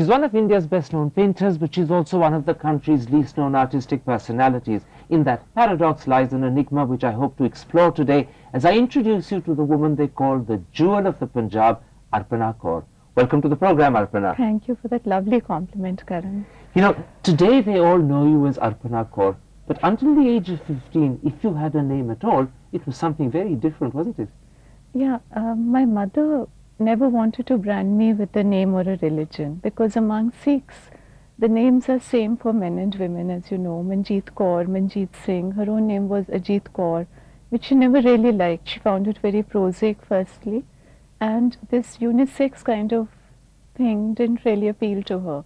She's one of India's best-known painters, but she's also one of the country's least-known artistic personalities. In that paradox lies an enigma which I hope to explore today as I introduce you to the woman they call the jewel of the Punjab, Arpana Caur. Welcome to the program, Arpana. Thank you for that lovely compliment, Karan. You know, today they all know you as Arpana Caur, but until the age of 15, if you had a name at all, it was something very different, wasn't it? Yeah, my mother never wanted to brand me with a name or a religion, because among Sikhs, the names are same for men and women, as you know. Manjeet Kaur, Manjeet Singh, her own name was Ajit Kaur, which she never really liked. She found it very prosaic, firstly, and this unisex kind of thing didn't really appeal to her.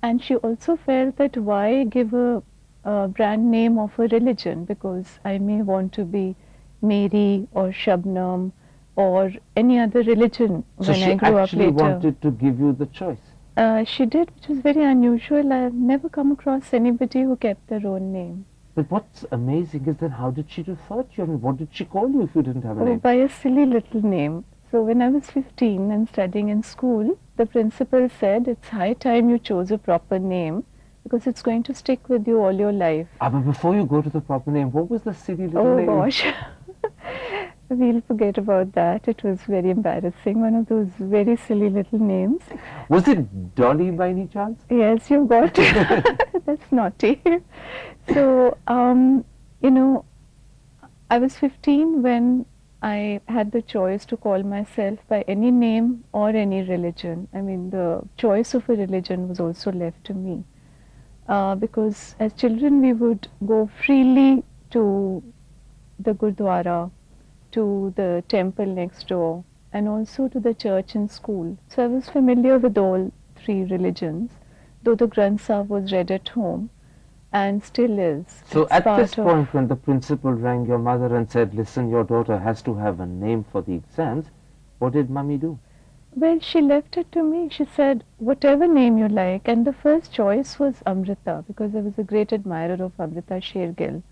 And she also felt that why give a brand name of a religion, because I may want to be Mary or Shabnam or any other religion So when I grew up later. she actually wanted to give you the choice. She did, which was very unusual. I've never come across anybody who kept their own name. But what's amazing is then how did she refer to you? I mean, what did she call you if you didn't have a Oh, name? by a silly little name. So when I was 15 and studying in school, the principal said it's high time you chose a proper name because it's going to stick with you all your life. But before you go to the proper name, what was the silly little name? Oh gosh. We'll forget about that. It was very embarrassing. One of those very silly little names. Was it Dolly by any chance? Yes, you got it. That's naughty. So, you know, I was 15 when I had the choice to call myself by any name or any religion. I mean, the choice of a religion was also left to me. Because as children, we would go freely to the Gurdwara, to the temple next door, and also to the church and school. So I was familiar with all three religions, though the Granth Sahib was read at home and still is. So It's at part this of- point when the principal rang your mother and said, listen, your daughter has to have a name for the exams, what did mummy do? Well, she left it to me. She said, whatever name you like. And the first choice was Amrita, because I was a great admirer of Amrita Shergill.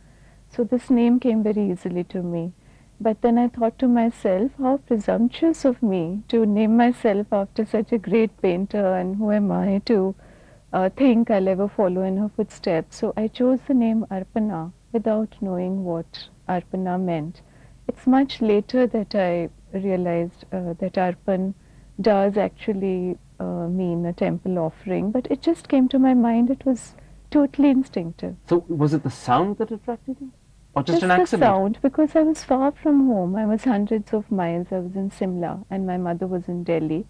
So this name came very easily to me. But then I thought to myself, how presumptuous of me to name myself after such a great painter, and who am I to think I'll ever follow in her footsteps. So I chose the name Arpana without knowing what Arpana meant. It's much later that I realized that Arpan does actually mean a temple offering, but it just came to my mind. It was totally instinctive. So was it the sound that attracted you? Or just an the accident? sound, because I was far from home. I was hundreds of miles. I was in Simla and my mother was in Delhi.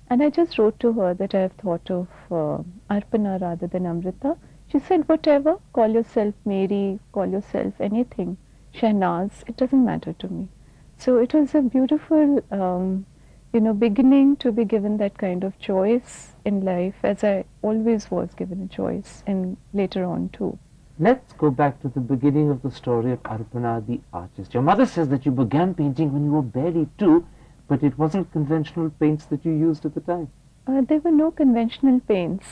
And I just wrote to her that I have thought of Arpana rather than Amrita. She said, whatever, call yourself Mary, call yourself anything, Shahnaz, it doesn't matter to me. So it was a beautiful, you know, beginning to be given that kind of choice in life, as I always was given a choice, and later on too. Let's go back to the beginning of the story of Arpana the artist. Your mother says that you began painting when you were barely 2, but it wasn't conventional paints that you used at the time. There were no conventional paints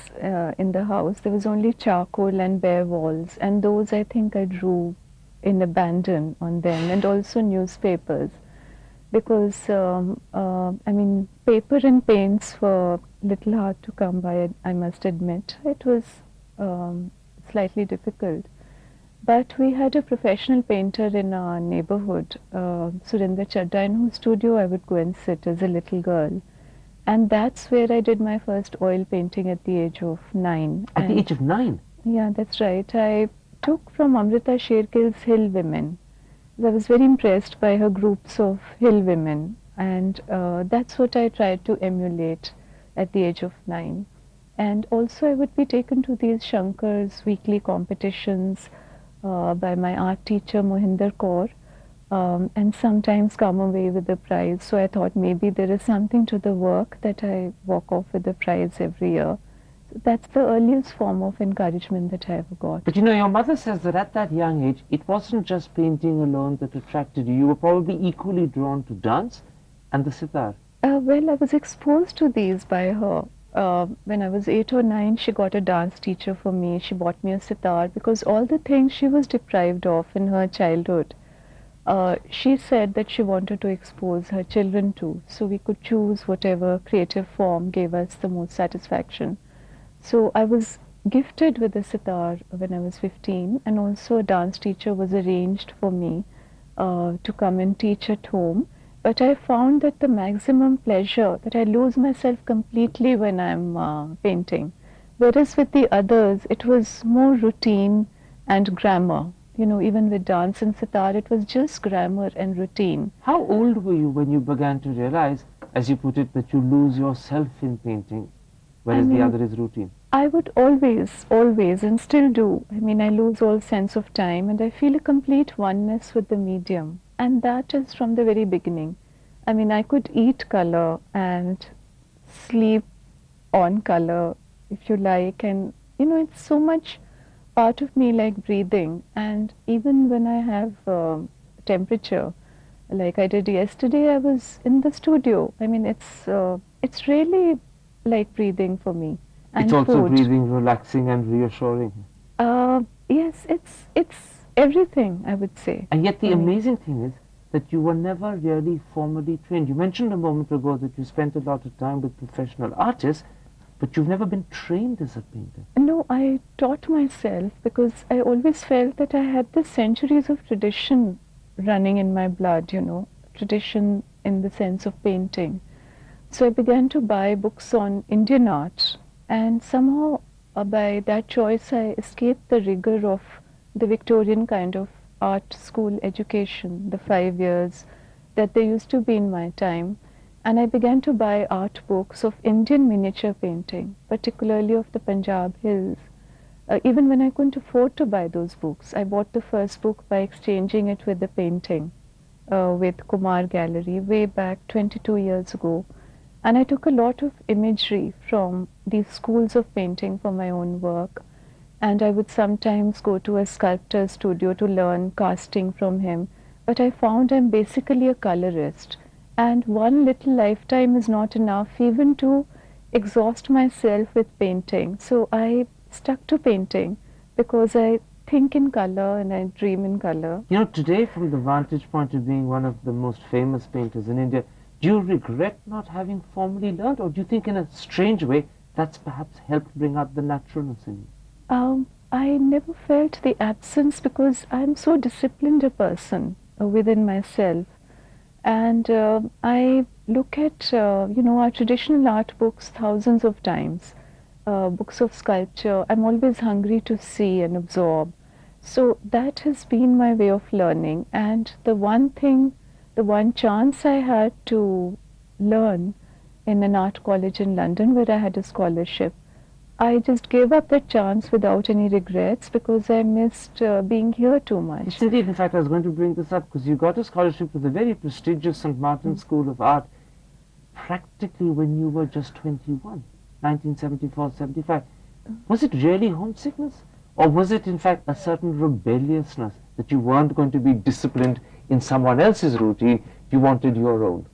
in the house. There was only charcoal and bare walls, and those I think I drew in abandon on them, and also newspapers, because I mean, paper and paints were little hard to come by, I must admit. It was slightly difficult. But we had a professional painter in our neighborhood, Surinder Chadda, in whose studio I would go and sit as a little girl. And that's where I did my first oil painting at the age of 9. At the age of 9? Yeah, that's right. I took from Amrita Shergill's Hill Women. I was very impressed by her groups of hill women, and that's what I tried to emulate at the age of 9. And also I would be taken to these Shankar's weekly competitions by my art teacher Mohinder Kaur, and sometimes come away with a prize. So I thought maybe there is something to the work that I walk off with a prize every year. So that's the earliest form of encouragement that I ever got. But you know, your mother says that at that young age, it wasn't just painting alone that attracted you. You were probably equally drawn to dance and the sitar. Well, I was exposed to these by her. When I was 8 or 9, she got a dance teacher for me. She bought me a sitar, because all the things she was deprived of in her childhood, she said that she wanted to expose her children to, so we could choose whatever creative form gave us the most satisfaction. So I was gifted with a sitar when I was 15, and also a dance teacher was arranged for me to come and teach at home. But I found that the maximum pleasure, that I lose myself completely when I'm painting. Whereas with the others, it was more routine and grammar. You know, even with dance and sitar, it was just grammar and routine. How old were you when you began to realize, as you put it, that you lose yourself in painting, whereas the other is routine? I would always, and still do. I mean, I lose all sense of time and I feel a complete oneness with the medium. And that is from the very beginning. I mean, I could eat color and sleep on color, if you like. And, you know, it's so much part of me like breathing. And even when I have temperature, like I did yesterday, I was in the studio. I mean, it's really like breathing for me. And it's also food. breathing, relaxing and reassuring. Yes, it's everything, I would say. And yet the amazing thing is that you were never really formally trained. You mentioned a moment ago that you spent a lot of time with professional artists, but you've never been trained as a painter. No, I taught myself because I always felt that I had the centuries of tradition running in my blood, you know, tradition in the sense of painting. So I began to buy books on Indian art, and somehow by that choice I escaped the rigor of the Victorian kind of art school education, the 5 years that there used to be in my time. And I began to buy art books of Indian miniature painting, particularly of the Punjab hills. Even when I couldn't afford to buy those books, I bought the first book by exchanging it with the painting with Kumar Gallery way back 22 years ago. And I took a lot of imagery from these schools of painting for my own work. And I would sometimes go to a sculptor's studio to learn casting from him. But I found I'm basically a colorist. And one little lifetime is not enough even to exhaust myself with painting. So I stuck to painting because I think in color and I dream in color. You know, today, from the vantage point of being one of the most famous painters in India, do you regret not having formally learned, or do you think in a strange way that's perhaps helped bring out the naturalness in you? I never felt the absence because I'm so disciplined a person within myself. And I look at, you know, our traditional art books thousands of times, books of sculpture. I'm always hungry to see and absorb. So that has been my way of learning. And the one chance I had to learn in an art college in London where I had a scholarship, I just gave up that chance without any regrets because I missed being here too much. Yes, indeed. In fact, I was going to bring this up because you got a scholarship to the very prestigious St. Martin's School of Art practically when you were just 21, 1974-75. Was it really homesickness? Or was it, in fact, a certain rebelliousness that you weren't going to be disciplined in someone else's routine, you wanted your own?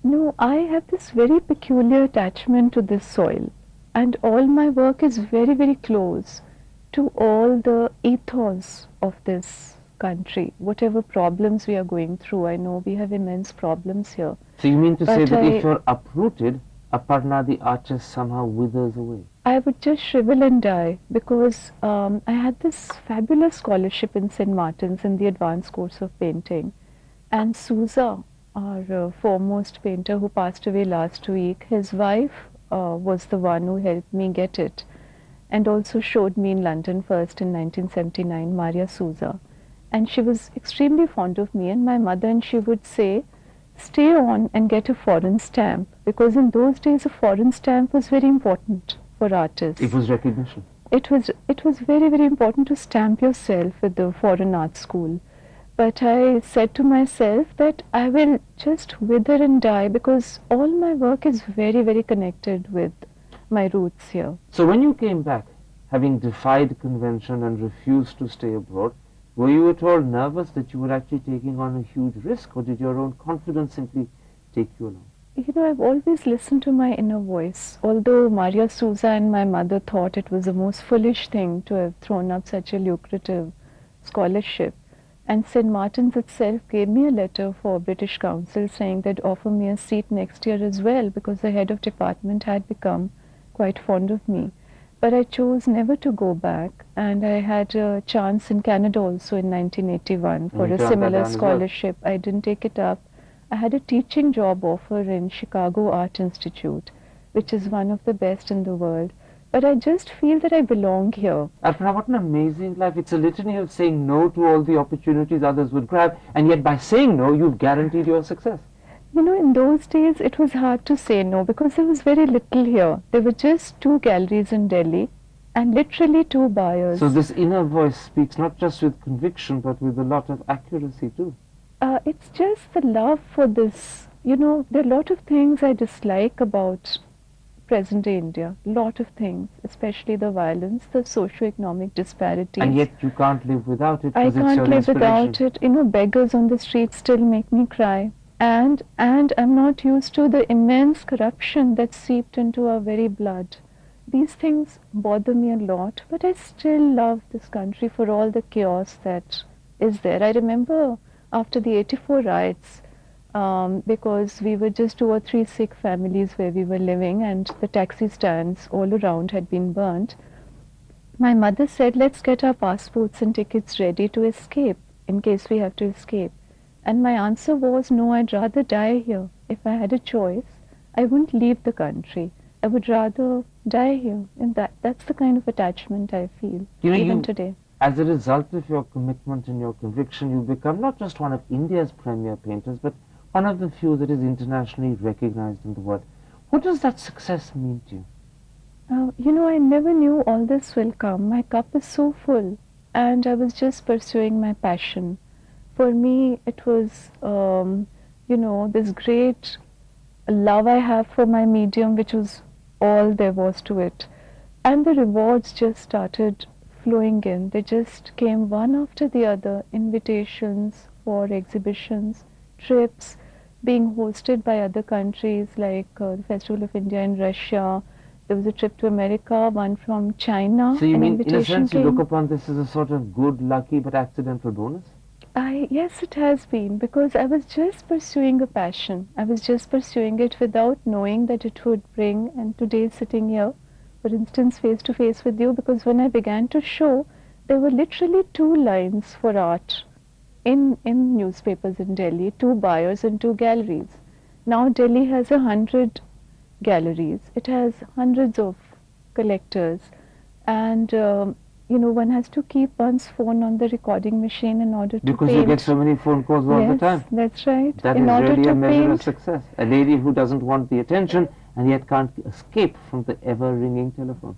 No, I have this very peculiar attachment to this soil. And all my work is very, very close to all the ethos of this country. Whatever problems we are going through, I know we have immense problems here. So you mean to say that if you're uprooted, Aparna the artist somehow withers away? I would just shrivel and die because I had this fabulous scholarship in St. Martin's in the advanced course of painting. And Souza, our foremost painter who passed away last week, his wife was the one who helped me get it and also showed me in London first in 1979, Maria Souza. And she was extremely fond of me and my mother, and she would say, stay on and get a foreign stamp, because in those days a foreign stamp was very important for artists. It was recognition. It was very, very important to stamp yourself with the foreign art school. But I said to myself that I will just wither and die because all my work is very, very connected with my roots here. So when you came back, having defied convention and refused to stay abroad, were you at all nervous that you were actually taking on a huge risk, or did your own confidence simply take you along? You know, I've always listened to my inner voice. Although Maria Souza and my mother thought it was the most foolish thing to have thrown up such a lucrative scholarship, and St. Martin's itself gave me a letter for British Council saying they'd offer me a seat next year as well, because the head of department had become quite fond of me. but I chose never to go back, and I had a chance in Canada also in 1981 for you a turned that similar down as well. scholarship. I didn't take it up. I had a teaching job offer in Chicago Art Institute, which is one of the best in the world. But I just feel that I belong here. Arpana, what an amazing life. It's a litany of saying no to all the opportunities others would grab, and yet by saying no, you've guaranteed your success. You know, in those days, it was hard to say no because there was very little here. There were just 2 galleries in Delhi and literally 2 buyers. So this inner voice speaks not just with conviction, but with a lot of accuracy too. It's just the love for this. You know, there are a lot of things I dislike about present-day India. A lot of things, especially the violence, the socio-economic disparities. And yet you can't live without it. I Because it's can't your live inspiration. without it. You know, beggars on the street still make me cry. And I'm not used to the immense corruption that's seeped into our very blood. These things bother me a lot, but I still love this country for all the chaos that is there. I remember after the 84 riots, because we were just 2 or 3 Sikh families where we were living, and the taxi stands all around had been burnt. My mother said, let's get our passports and tickets ready to escape in case we have to escape. And my answer was, no, I'd rather die here. If I had a choice, I wouldn't leave the country. I would rather die here. And that's the kind of attachment I feel, You know, even today. As a result of your commitment and your conviction, you become not just one of India's premier painters, but one of the few that is internationally recognized in the world. What does that success mean to you? You know, I never knew all this will come. My cup is so full, and I was just pursuing my passion. For me, it was, you know, this great love I have for my medium, which was all there was to it. And the rewards just started flowing in. They just came one after the other. Invitations for exhibitions, trips, being hosted by other countries like the Festival of India in Russia. There was a trip to America, one from China. So you An mean, in a invitation sense, you came. look upon this as a sort of good, lucky, but accidental bonus? Yes, it has been, because I was just pursuing a passion. I was just pursuing it without knowing that it would bring, and today sitting here, for instance, face to face with you, because when I began to show, there were literally 2 lines for art in newspapers in Delhi, 2 buyers and 2 galleries. Now Delhi has 100 galleries. It has hundreds of collectors, and you know, one has to keep one's phone on the recording machine in order to Because paint. you get so many phone calls all the time. Yes, that's right. That in is order really to a measure of paint. success. A lady who doesn't want the attention and yet can't escape from the ever-ringing telephone.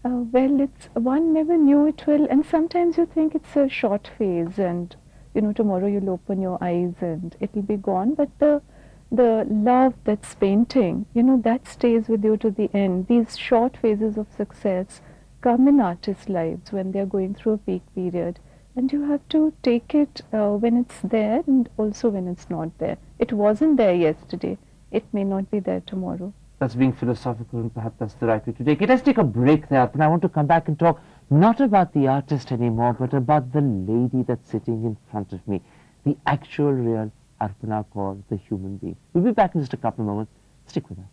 Well, it's one never knew it will, and sometimes you think it's a short phase, and you know, tomorrow you'll open your eyes and it'll be gone. But the love that's painting, you know, that stays with you to the end. These short phases of success come in artists' lives when they're going through a peak period, and you have to take it when it's there and also when it's not there. It wasn't there yesterday. It may not be there tomorrow. That's being philosophical, and perhaps that's the right way to take it. Let's take a break there, but I want to come back and talk not about the artist anymore, but about the lady that's sitting in front of me, the actual real Arpana Caur, the human being. We'll be back in just a couple of moments. Stick with us.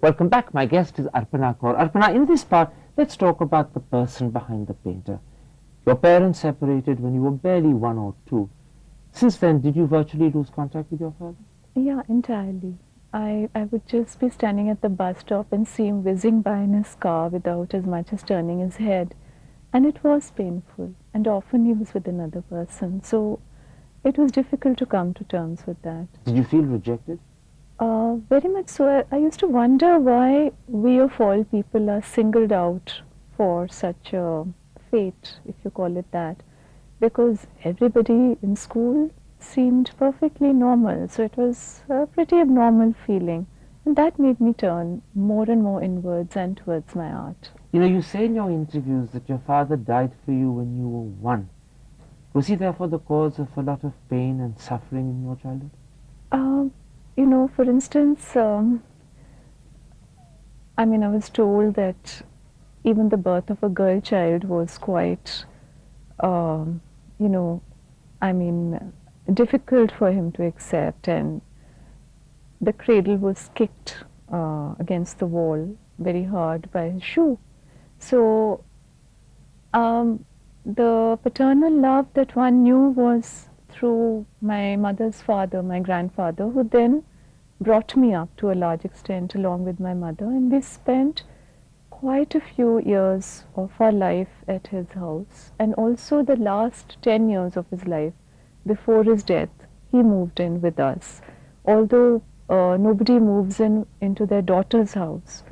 Welcome back. My guest is Arpana Caur. Arpana, in this part, let's talk about the person behind the painter. Your parents separated when you were barely 1 or 2. Since then, did you virtually lose contact with your father? Yeah, entirely. I would just be standing at the bus stop and see him whizzing by in his car without as much as turning his head. And it was painful. And often he was with another person. So it was difficult to come to terms with that. Did you feel rejected? Very much so. I used to wonder why we of all people are singled out for such a fate, if you call it that, because everybody in school seemed perfectly normal. So it was a pretty abnormal feeling. And that made me turn more and more inwards and towards my art. You know, you say in your interviews that your father died for you when you were 1. Was he therefore the cause of a lot of pain and suffering in your childhood? You know, for instance, I mean, I was told that even the birth of a girl child was quite, you know, I mean, difficult for him to accept, and the cradle was kicked against the wall very hard by his shoe. So the paternal love that one knew was through my mother's father, my grandfather, who then brought me up to a large extent along with my mother, and we spent quite a few years of our life at his house, and also the last 10 years of his life before his death he moved in with us, although nobody moves into their daughter's house,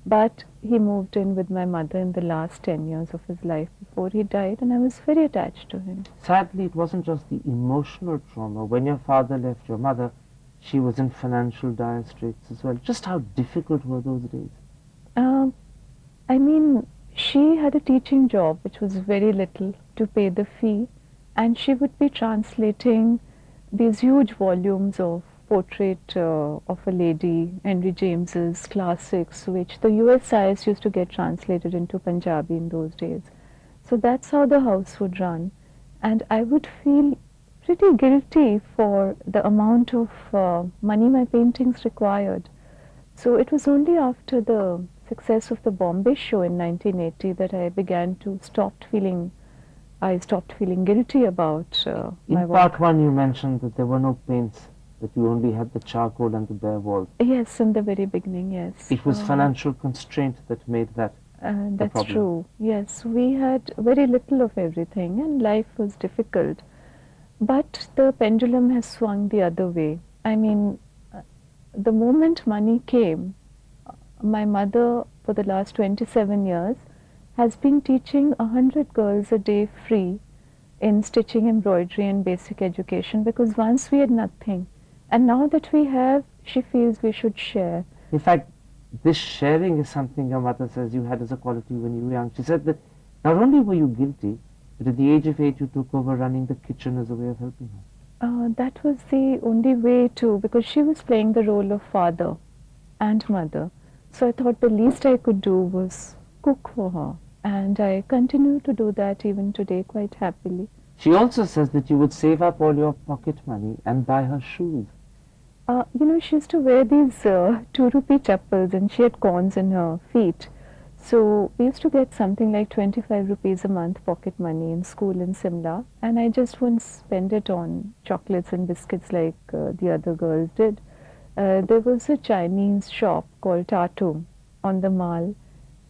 but he moved in with my mother in the last 10 years of his life before he died, and I was very attached to him. Sadly, it wasn't just the emotional trauma. When your father left your mother, she was in financial dire straits as well. Just how difficult were those days? I mean, she had a teaching job which was very little to pay the fee, and she would be translating these huge volumes of Portrait of a Lady, Henry James's classics, which the USIS used to get translated into Punjabi in those days. So that's how the house would run, and I would feel pretty guilty for the amount of money my paintings required. So it was only after the success of the Bombay show in 1980 that I began to stopped feeling guilty about my In work. part one, you mentioned that there were no paints, that you only had the charcoal and the bare walls. Yes, in the very beginning, yes. It was financial constraint that made that That's problem. true. Yes, we had very little of everything, and life was difficult. But the pendulum has swung the other way. I mean, the moment money came, my mother, for the last 27 years, has been teaching 100 girls a day free in stitching, embroidery, and basic education, because once we had nothing, and now that we have, she feels we should share. In fact, this sharing is something your mother says you had as a quality when you were young. She said that not only were you guilty, but at the age of 8 you took over running the kitchen as a way of helping her. That was the only way to, because she was playing the role of father and mother. So I thought the least I could do was cook for her. And I continue to do that even today quite happily. She also says that you would save up all your pocket money and buy her shoes. You know, she used to wear these 2 rupee chappals, and she had corns in her feet. So we used to get something like 25 rupees a month pocket money in school in Simla, and I just wouldn't spend it on chocolates and biscuits like the other girls did. There was a Chinese shop called Tatum on the Mall,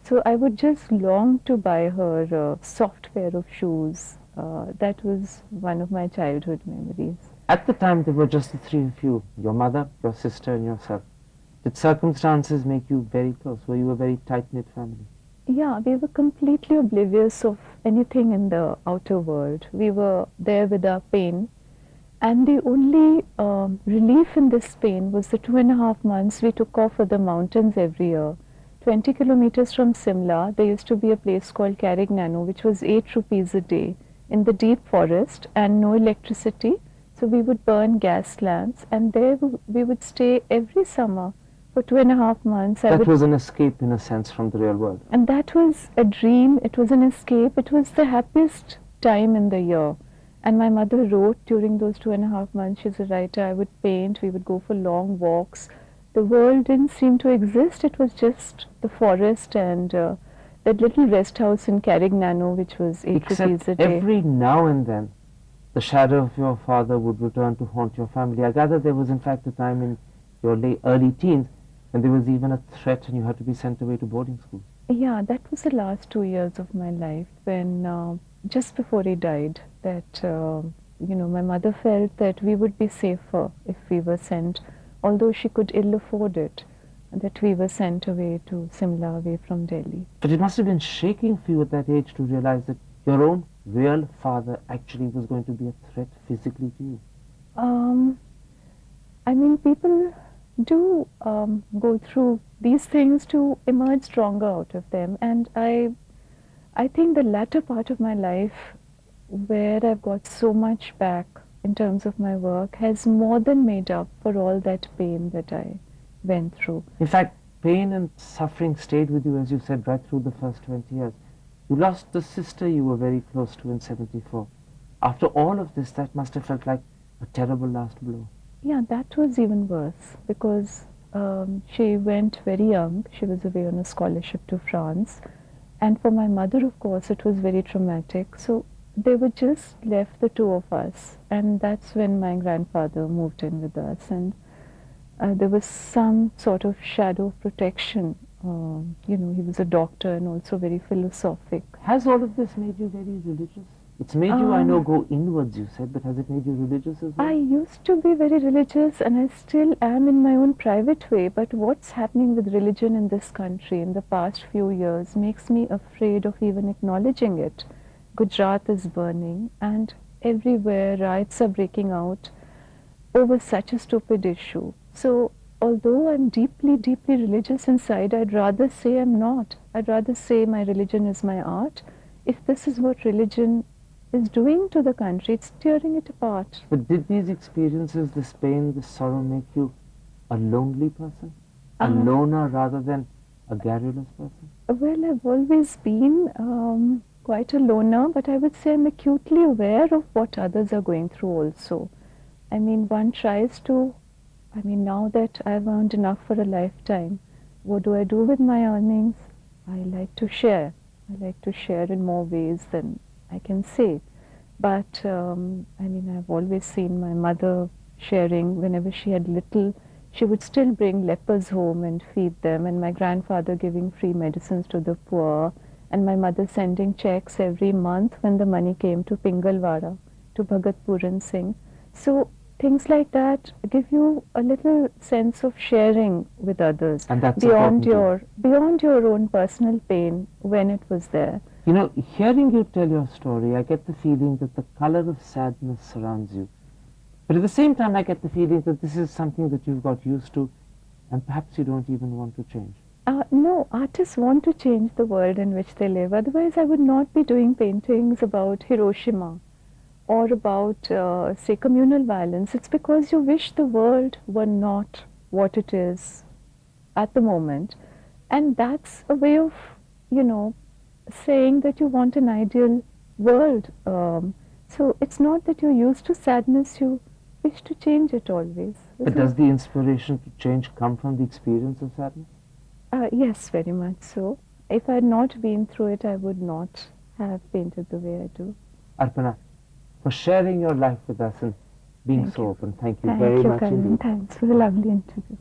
so I would just long to buy her a soft pair of shoes. That was one of my childhood memories. At the time, there were just the three of you, your mother, your sister, and yourself. Did circumstances make you very close? Were you a very tight-knit family? Yeah, we were completely oblivious of anything in the outer world. We were there with our pain, and the only relief in this pain was the 2.5 months we took off for the mountains every year. 20 kilometers from Simla, there used to be a place called Carignano, which was 8 rupees a day in the deep forest and no electricity. So we would burn gas lamps, and there we would stay every summer for 2.5 months. That was an escape, in a sense, from the real world. And that was a dream. It was an escape. It was the happiest time in the year. And my mother wrote during those 2.5 months. She's a writer. I would paint. We would go for long walks. The world didn't seem to exist. It was just the forest and that little rest house in Carignano, which was 8 rupees a day. Every now and then, the shadow of your father would return to haunt your family. I gather there was, in fact, a time in your early teens when there was even a threat and you had to be sent away to boarding school. Yeah, that was the last 2 years of my life when, just before he died, that, you know, my mother felt that we would be safer if we were sent, although she could ill afford it, that we were sent away to Simla, away from Delhi. But it must have been shaking for you at that age to realize that your own real father actually was going to be a threat physically to you. I mean, people do go through these things to emerge stronger out of them, and I think the latter part of my life, where I've got so much back in terms of my work, has more than made up for all that pain that I went through. In fact, pain and suffering stayed with you, as you said, right through the first 20 years. You lost the sister you were very close to in '74. After all of this, that must have felt like A terrible last blow. Yeah, that was even worse because she went very young. She was away on a scholarship to France. And for my mother, of course, it was very traumatic. So they were just left the two of us. And that's when my grandfather moved in with us. And there was some sort of shadow of protection. He was a doctor and also very philosophic. Has all of this made you very religious? It's made you, I know, Um, go inwards, you said, but has it made you religious as well? I used to be very religious and I still am in my own private way, but what's happening with religion in this country in the past few years makes me afraid of even acknowledging it. Gujarat is burning and everywhere riots are breaking out over such a stupid issue. So although I'm deeply, deeply religious inside, I'd rather say I'm not. I'd rather say my religion is my art. If this is what religion is doing to the country, it's tearing it apart. But did these experiences, this pain, this sorrow, make you a lonely person? A loner rather than a garrulous person? Well, I've always been quite a loner, but I would say I'm acutely aware of what others are going through also. I mean, one tries to, now that I've earned enough for a lifetime, what do I do with my earnings? I like to share. I like to share in more ways than I can say. But I've always seen my mother sharing whenever she had little. She would still bring lepers home and feed them, and my grandfather giving free medicines to the poor, and my mother sending checks every month when the money came to Pingalwada, to Bhagat Puran Singh. So things like that give you a little sense of sharing with others, And that's beyond important beyond your own personal pain when it was there. You know, hearing you tell your story, I get the feeling that the color of sadness surrounds you. But at the same time, I get the feeling that this is something that you've got used to, and perhaps you don't even want to change. No, artists want to change the world in which they live. Otherwise, I would not be doing paintings about Hiroshima or about, say, communal violence. It's because you wish the world were not what it is at the moment. And that's a way of, saying that you want an ideal world. So it's not that you're used to sadness, you wish to change it always. But does the inspiration to change come from the experience of sadness? Yes, very much so. If I had not been through it, I would not have painted the way I do. Arpana, for sharing your life with us and being so open, thank you Thank very you, much Karan. indeed. Thanks for the lovely interview.